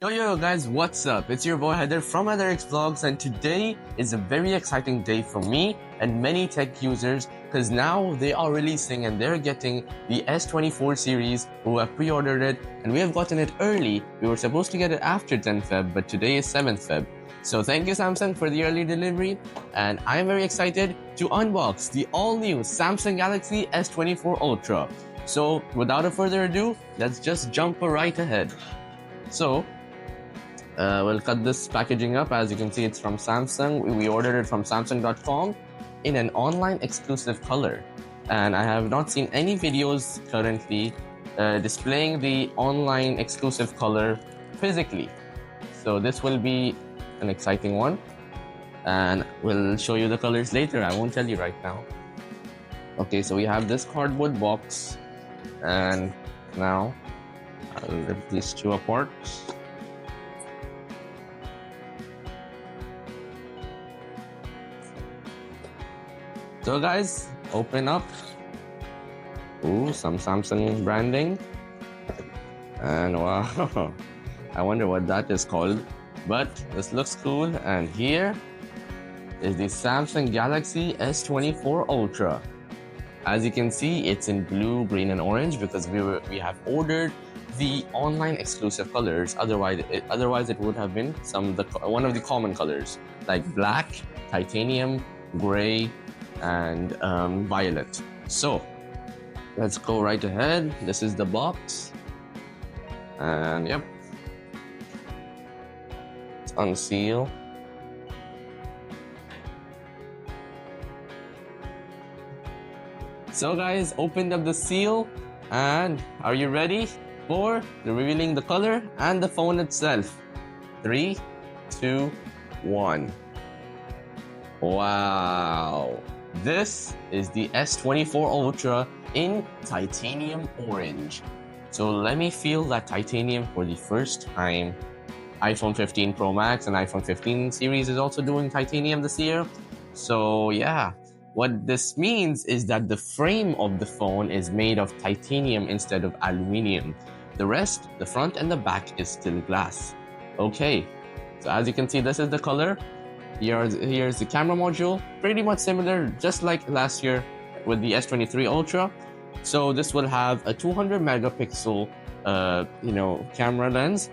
Yo guys, what's up? It's your boy Heather from HeatherX Vlogs, and today is a very exciting day for me and many tech users because now they are releasing and they're getting the S24 series who have pre-ordered it, and we have gotten it early. We were supposed to get it after 10 Feb, but today is 7th Feb. So thank you Samsung for the early delivery, and I am very excited to unbox the all-new Samsung Galaxy S24 Ultra. So without a further ado, let's just jump right ahead. So we'll cut this packaging up. As you can see, it's from Samsung. We ordered it from Samsung.com in an online exclusive color. And I have not seen any videos currently displaying the online exclusive color physically. So this will be an exciting one. And we'll show you the colors later. I won't tell you right now. Okay, so we have this cardboard box. And now I'll rip these two apart. So guys, open up. Ooh, some Samsung branding. And wow, I wonder what that is called. But this looks cool. And here is the Samsung Galaxy S24 Ultra. As you can see, it's in blue, green, and orange because we have ordered the online exclusive colors. Otherwise it would have been one of the common colors like black, titanium, gray, and violet. So let's go right ahead. This is the box, and yep, let's unseal. So guys, opened up the seal, and are you ready for revealing the color and the phone itself? 3, 2, 1. Wow. This is the S24 Ultra in titanium orange. So let me feel that titanium for the first time. iPhone 15 Pro Max and iPhone 15 series is also doing titanium this year. So yeah, what this means is that the frame of the phone is made of titanium instead of aluminum. The rest, the front and the back, is still glass. Okay, so as you can see, this is the color. Here's the camera module, pretty much similar, just like last year with the S23 Ultra. So this will have a 200 megapixel, camera lens,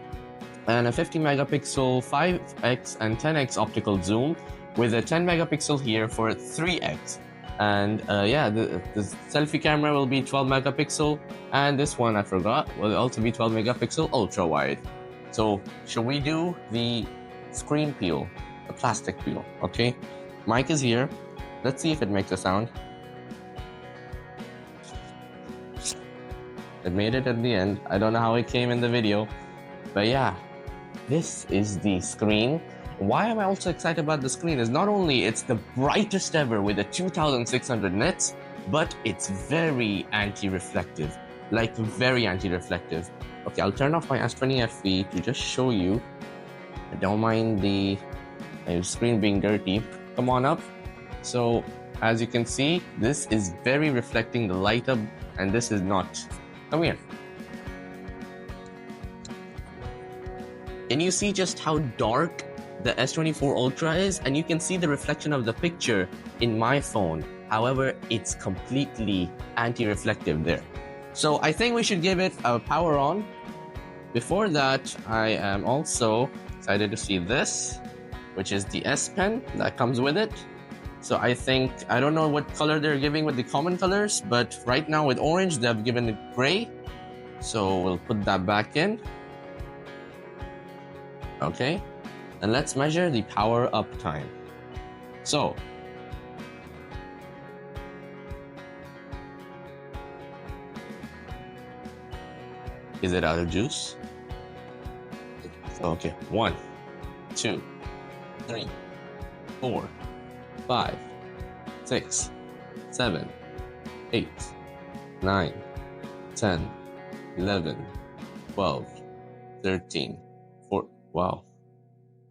and a 50 megapixel 5x and 10x optical zoom, with a 10 megapixel here for 3x. And the selfie camera will be 12 megapixel, and this one I forgot will also be 12 megapixel ultra wide. So should we do the screen peel? A plastic peel. Okay, mic is here. Let's see if it makes a sound. It made it at the end. I don't know how it came in the video, but yeah, this is the screen. Why am I also excited about the screen is not only it's the brightest ever with a 2600 nits, but it's very anti-reflective, like very anti-reflective. Okay, I'll turn off my S20 FE to just show you. I don't mind the screen being dirty. Come on up. So as you can see, this is very reflecting the light up, and this is not. Come here. Can you see just how dark the S24 Ultra is? And you can see the reflection of the picture in my phone. However, it's completely anti-reflective there. So I think we should give it a power on. Before that, I am also excited to see this, which is the S Pen that comes with it. So I don't know what color they're giving with the common colors, but right now with orange, they've given it gray. So we'll put that back in. Okay, and let's measure the power up time. So, is it out of juice? Okay, 1, 2, 3, 4, 5, 6, 7, 8, 9, 10, 11, 12, 13, 14. Wow.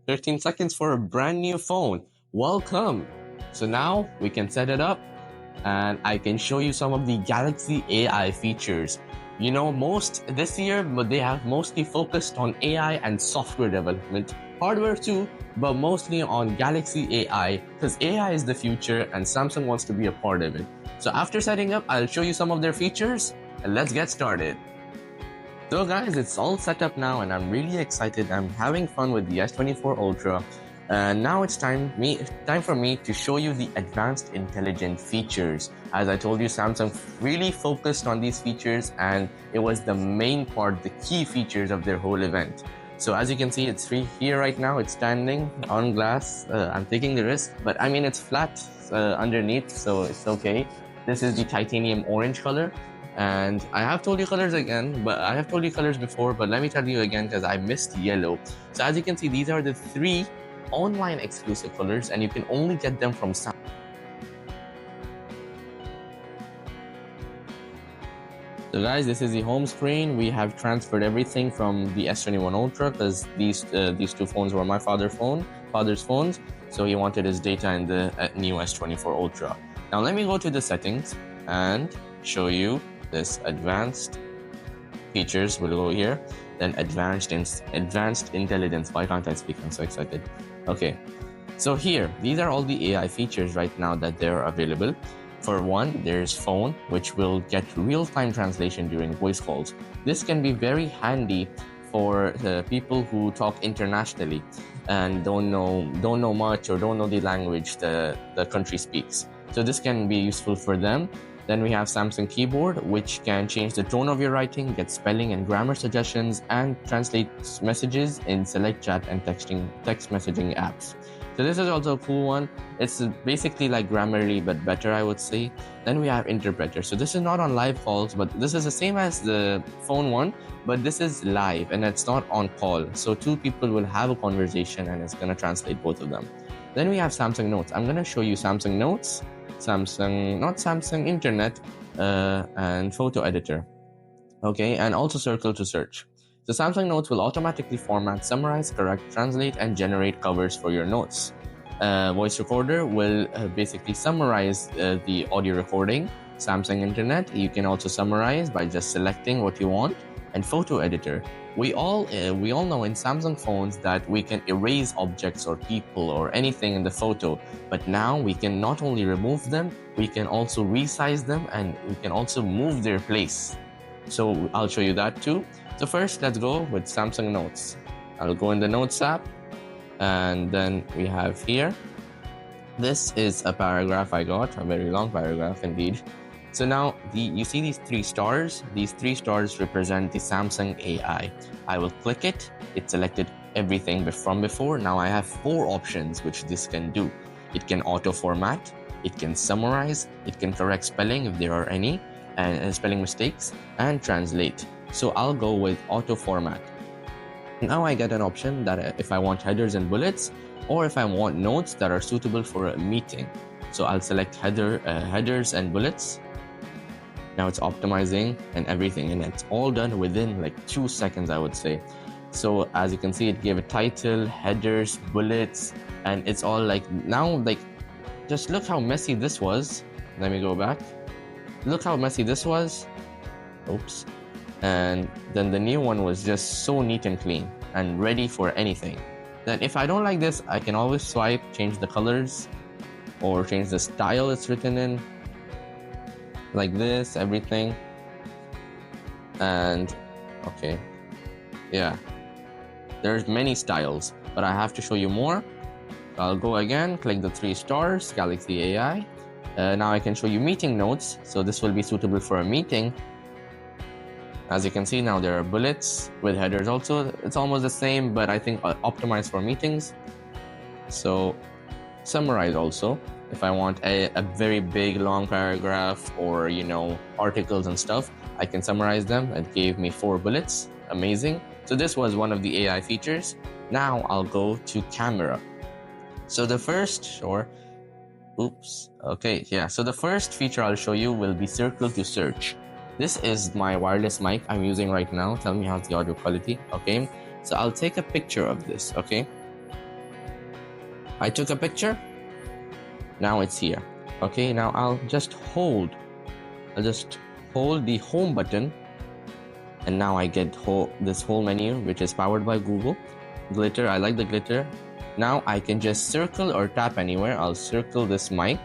13 seconds for a brand new phone. Welcome. So now we can set it up and I can show you some of the Galaxy AI features. You know, most this year, but they have mostly focused on AI and software development, hardware too, but mostly on Galaxy AI, because AI is the future and Samsung wants to be a part of it. So after setting up, I'll show you some of their features and let's get started. So guys, it's all set up now and I'm really excited. I'm having fun with the S24 Ultra. Now it's time for me to show you the advanced intelligent features. As I told you, Samsung really focused on these features and it was the main part, the key features of their whole event. So as you can see, it's free here right now. It's standing on glass. I'm taking the risk, but I mean, it's flat underneath, so it's okay. This is the titanium orange color. And I have told you colors again, but I have told you colors before, but let me tell you again because I missed yellow. So as you can see, these are the 3 online exclusive colors and you can only get them from Samsung. So guys, this is the home screen. We have transferred everything from the S21 Ultra because these 2 phones were my father's phones. So he wanted his data in the new S24 Ultra. Now let me go to the settings and show you this advanced features. We'll go here, then advanced intelligence. Why can't I speak? I'm so excited. Okay, so here, these are all the AI features right now that they're available. For one, there's phone, which will get real-time translation during voice calls. This can be very handy for the people who talk internationally and don't know much or don't know the language the country speaks. So this can be useful for them. Then we have Samsung Keyboard, which can change the tone of your writing, get spelling and grammar suggestions, and translate messages in select chat and text messaging apps. So this is also a cool one. It's basically like Grammarly, but better, I would say. Then we have Interpreter. So this is not on live calls, but this is the same as the phone one, but this is live and it's not on call. So 2 people will have a conversation and it's going to translate both of them. Then we have Samsung Notes. I'm going to show you Samsung Notes. Not Samsung Internet, and photo editor. Okay, and also circle to search. So Samsung Notes will automatically format, summarize, correct, translate, and generate covers for your notes. Voice recorder will basically summarize the audio recording. Samsung Internet, you can also summarize by just selecting what you want. And photo editor, we all know in Samsung phones that we can erase objects or people or anything in the photo, but now we can not only remove them, we can also resize them and we can also move their place. So I'll show you that too. So first, let's go with Samsung Notes. I'll go in the Notes app and then we have here, this is a paragraph I got, a very long paragraph indeed. So now you see these 3 stars. These 3 stars represent the Samsung AI. I will click it. It selected everything from before. Now I have 4 options which this can do. It can auto format, it can summarize, it can correct spelling if there are any, and spelling mistakes, and translate. So I'll go with auto format. Now I get an option that if I want headers and bullets, or if I want notes that are suitable for a meeting. So I'll select headers and bullets. Now it's optimizing and everything, and it's all done within like 2 seconds, I would say. So as you can see, it gave a title, headers, bullets, and it's all like, now like, just look how messy this was. Let me go back. Look how messy this was. Oops. And then the new one was just so neat and clean and ready for anything. Then if I don't like this, I can always swipe, change the colors, or change the style it's written in. Like this, everything. And okay, yeah, there's many styles, but I have to show you more. I'll go again, click the 3 stars, Galaxy AI. Now I can show you meeting notes. So this will be suitable for a meeting. As you can see, now there are bullets with headers also. It's almost the same, but I think optimized for meetings. So summarize also. If I want a very big long paragraph or, you know, articles and stuff, I can summarize them. It gave me 4 bullets. Amazing. So this was one of the AI features. Now I'll go to camera. So the first, so the first feature I'll show you will be circle to search. This is my wireless mic I'm using right now. Tell me how's the audio quality. Okay, so I'll take a picture of this. Okay, I took a picture. Now it's here. Okay, now I'll just hold the home button And now I get this whole menu, which is powered by Google. Glitter, I like the glitter. Now I can just circle or tap anywhere. I'll circle this mic.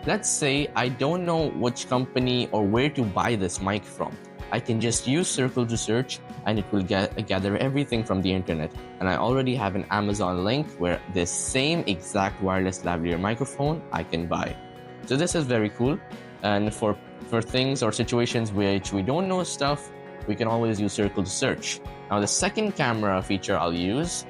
Let's say I don't know which company or where to buy this mic from. I can just use circle to search and it will gather everything from the internet. And I already have an Amazon link where this same exact wireless lavalier microphone I can buy. So this is very cool. And for things or situations which we don't know stuff, we can always use circle to search. Now the second camera feature I'll use.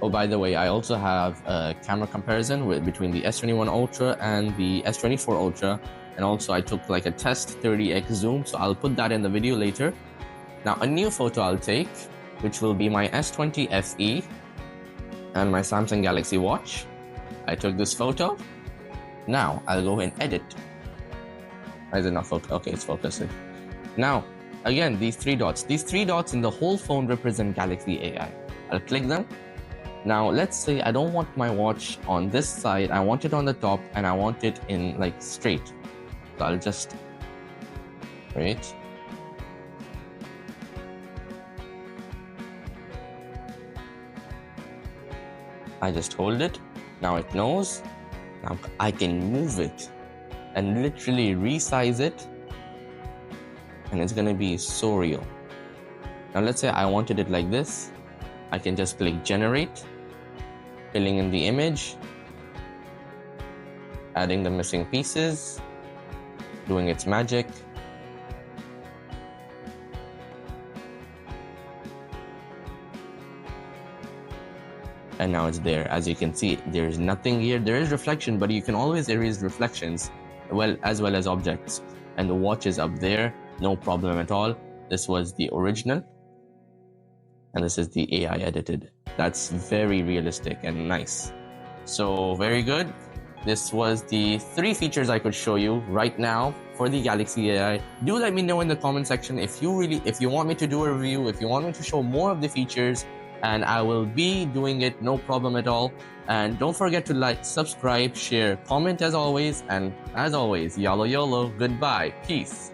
Oh, by the way, I also have a camera comparison between the S21 Ultra and the S24 Ultra. And also I took like a test 30x zoom, so I'll put that in the video later. Now a new photo I'll take, which will be my S20 FE and my Samsung Galaxy watch. I took this photo. Now I'll go and edit. Why is it not focused? Okay, it's focusing. Now, again, these three dots in the whole phone represent Galaxy AI. I'll click them. Now, let's say I don't want my watch on this side. I want it on the top and I want it in like straight. So I'll just wait. I just hold it. Now it knows. Now I can move it and literally resize it. And it's gonna be so real. Now let's say I wanted it like this. I can just click generate, filling in the image, adding the missing pieces, doing its magic. And now it's there. As you can see, there's nothing here. There is reflection, but you can always erase reflections as well as objects. And the watch is up there. No problem at all. This was the original. And this is the AI edited. That's very realistic and nice. So very good. This was the 3 features I could show you right now for the Galaxy AI. Do let me know in the comment section if you want me to do a review, if you want me to show more of the features, and I will be doing it, no problem at all. And don't forget to like, subscribe, share, comment as always, and as always, YOLO YOLO, goodbye, peace.